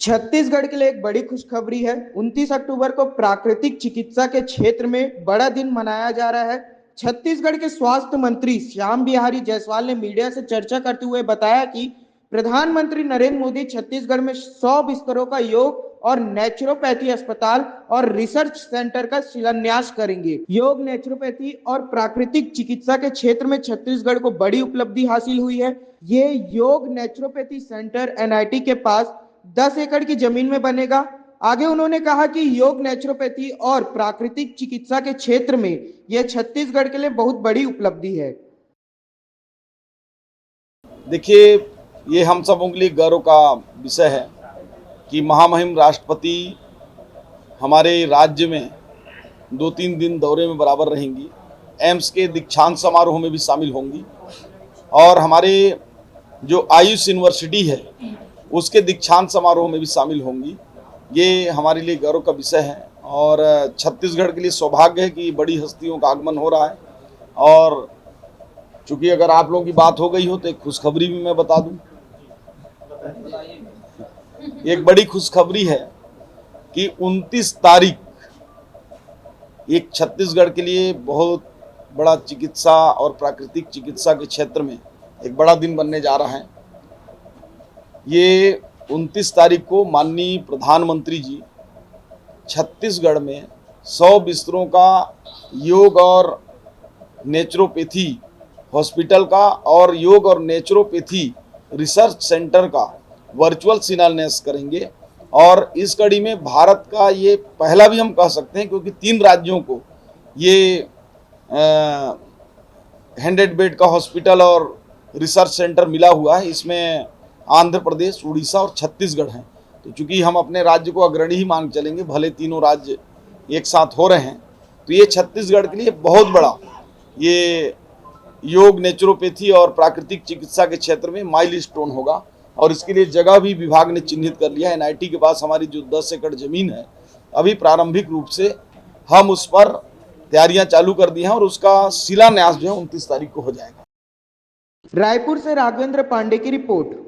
छत्तीसगढ़ के लिए एक बड़ी खुशखबरी है। 29 अक्टूबर को प्राकृतिक चिकित्सा के क्षेत्र में बड़ा दिन मनाया जा रहा है। छत्तीसगढ़ के स्वास्थ्य मंत्री श्याम बिहारी जायसवाल ने मीडिया से चर्चा करते हुए बताया कि प्रधानमंत्री नरेंद्र मोदी छत्तीसगढ़ में 100 बिस्तरों का योग और नेचुरोपैथी अस्पताल और रिसर्च सेंटर का शिलान्यास करेंगे। योग, नेचुरोपैथी और प्राकृतिक चिकित्सा के क्षेत्र में छत्तीसगढ़ को बड़ी उपलब्धि हासिल हुई है। ये योग नेचुरोपैथी सेंटर एनआईटी के पास 10 एकड़ की जमीन में बनेगा। आगे उन्होंने कहा कि योग, नेचुरोपैथी और प्राकृतिक चिकित्सा के क्षेत्र में यह छत्तीसगढ़ के लिए बहुत बड़ी उपलब्धि है। देखिए, ये हम सबों के लिए गर्व का विषय है कि महामहिम राष्ट्रपति हमारे राज्य में 2-3 दिन दौरे में बराबर रहेंगी। एम्स के दीक्षांत समारोह में भी शामिल होंगी और हमारे जो आयुष यूनिवर्सिटी है उसके दीक्षांत समारोह में भी शामिल होंगी। ये हमारे लिए गर्व का विषय है और छत्तीसगढ़ के लिए सौभाग्य है कि बड़ी हस्तियों का आगमन हो रहा है। और चूंकि अगर आप लोगों की बात हो गई हो तो एक खुशखबरी भी मैं बता दूं। एक बड़ी खुशखबरी है कि 29 तारीख एक छत्तीसगढ़ के लिए बहुत बड़ा चिकित्सा और प्राकृतिक चिकित्सा के क्षेत्र में एक बड़ा दिन बनने जा रहा है। ये 29 तारीख को माननीय प्रधानमंत्री जी छत्तीसगढ़ में 100 बिस्तरों का योग और नेचुरोपैथी हॉस्पिटल का और योग और नेचुरोपैथी रिसर्च सेंटर का वर्चुअल शिलान्यास करेंगे। और इस कड़ी में भारत का ये पहला भी हम कह सकते हैं, क्योंकि 3 राज्यों को ये 100 बेड का हॉस्पिटल और रिसर्च सेंटर मिला हुआ है। इसमें आंध्र प्रदेश, उड़ीसा और छत्तीसगढ़ हैं। तो चूंकि हम अपने राज्य को अग्रणी ही मान चलेंगे, भले तीनों राज्य एक साथ हो रहे हैं, तो ये छत्तीसगढ़ के लिए बहुत बड़ा ये योग, नेचुरोपैथी और प्राकृतिक चिकित्सा के क्षेत्र में माइलस्टोन होगा। और इसके लिए जगह भी विभाग ने चिन्हित कर लिया है। एनआईटी के पास हमारी जो 10 एकड़ जमीन है, अभी प्रारंभिक रूप से हम उस पर तैयारियां चालू कर दी हैं और उसका शिलान्यास जो है 29 तारीख को हो जाएगा। रायपुर से राघवेंद्र पांडे की रिपोर्ट।